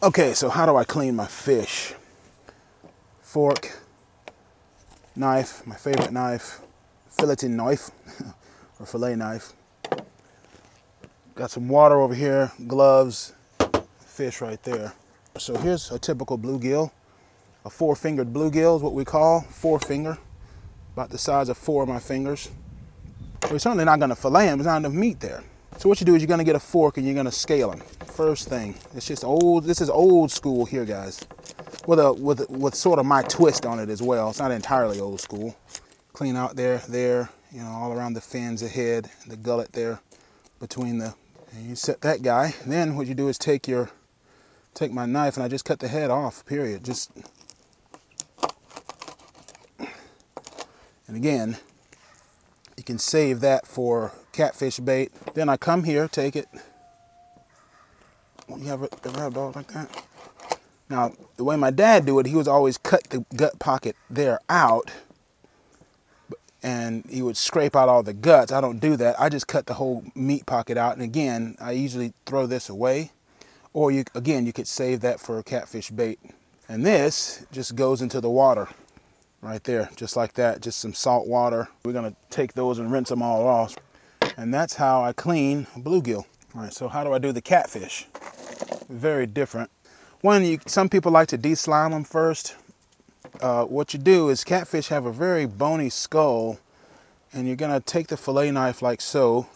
Okay, so how do I clean my fish? Fork, knife, my favorite knife, filleting knife, or fillet knife. Got some water over here, gloves, fish right there. So here's a typical bluegill. A four-fingered bluegill is what we call, four-finger, about the size of 4 of my fingers. We're certainly not gonna fillet them, there's not enough meat there. So what you do is you're gonna get a fork and you're gonna scale them. First thing, it's just old, this is old school here, guys. With sort of my twist on it as well. It's not entirely old school. Clean out there, you know, all around the fins, the head, the gullet there, between the, and you set that guy. Then what you do is take my knife and I just cut the head off, period. Just, and again, you can save that for catfish bait. Then I come here, take it. You ever had a dog like that? Now, the way my dad do it, he was always cut the gut pocket there out, and he would scrape out all the guts. I don't do that. I just cut the whole meat pocket out, and again, I usually throw this away. Or you could save that for catfish bait. And this just goes into the water right there, just like that, just some salt water. We're gonna take those and rinse them all off. And that's how I clean bluegill. All right, so how do I do the catfish? Very different. Some people like to deslime them first. What you do is catfish have a very bony skull, and you're gonna take the fillet knife like so.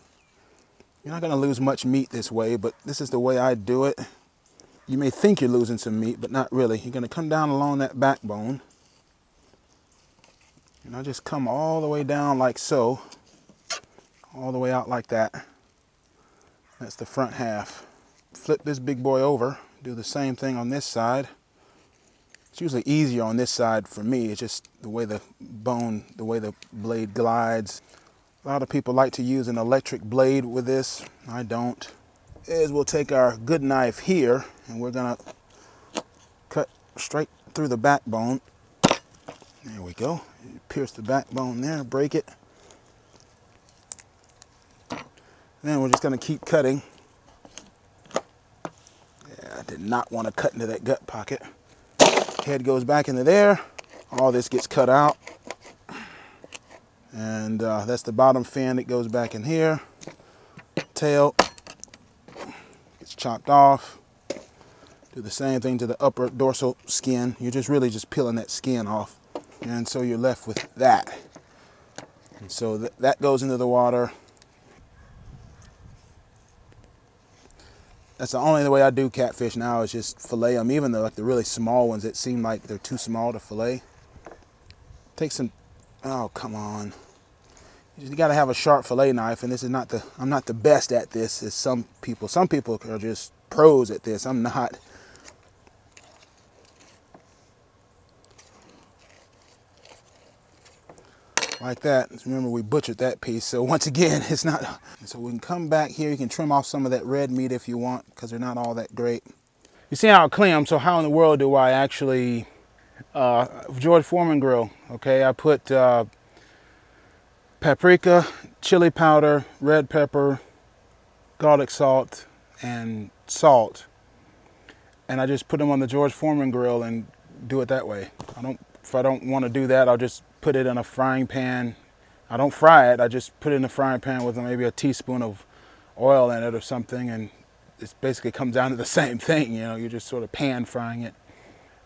You're not gonna lose much meat this way, but this is the way I do it. You may think you're losing some meat, but not really. You're gonna come down along that backbone. And I just come all the way down like so, all the way out like that. That's the front half. Flip this big boy over, do the same thing on this side. It's usually easier on this side for me. It's just the way the blade glides. A lot of people like to use an electric blade with this. I don't. We'll take our good knife here and we're gonna cut straight through the backbone. There we go. Pierce the backbone there, break it. Then we're just gonna keep cutting. Yeah, I did not want to cut into that gut pocket. Head goes back into there. All this gets cut out. And that's the bottom fin that goes back in here. Tail gets chopped off. Do the same thing to the upper dorsal skin. You're just really just peeling that skin off. And so you're left with that. And so that goes into the water. That's the only way I do catfish now is just fillet them. Even the really small ones that seem like they're too small to fillet. Take some, oh, come on. You gotta have a sharp fillet knife, and this is not I'm not the best at this as some people. Some people are just pros at this. I'm not. Like that. Remember, we butchered that piece, so once again, it's not. So we can come back here. You can trim off some of that red meat if you want, because they're not all that great. You see how I clean them, so how in the world do I actually, George Foreman grill, okay? I put paprika, chili powder, red pepper, garlic salt, and salt. And I just put them on the George Foreman grill and do it that way. If I don't want to do that, I'll just put it in a frying pan. I don't fry it, I just put it in a frying pan with maybe a teaspoon of oil in it or something, and it basically comes down to the same thing, you know, you're just sort of pan frying it.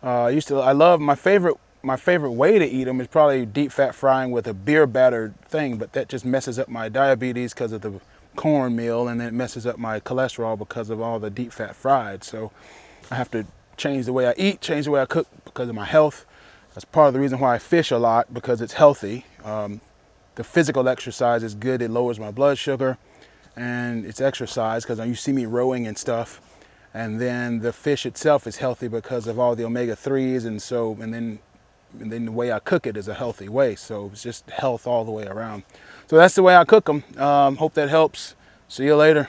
I love, my favorite way to eat them is probably deep fat frying with a beer battered thing, but that just messes up my diabetes because of the cornmeal, and then it messes up my cholesterol because of all the deep fat fried. So I have to change the way I eat, change the way I cook because of my health. That's part of the reason why I fish a lot, because it's healthy. The physical exercise is good. It lowers my blood sugar, and it's exercise because you see me rowing and stuff. And then the fish itself is healthy because of all the omega-3s, and then the way I cook it is a healthy way. So it's just health all the way around. So that's the way I cook them. Hope that helps. See you later.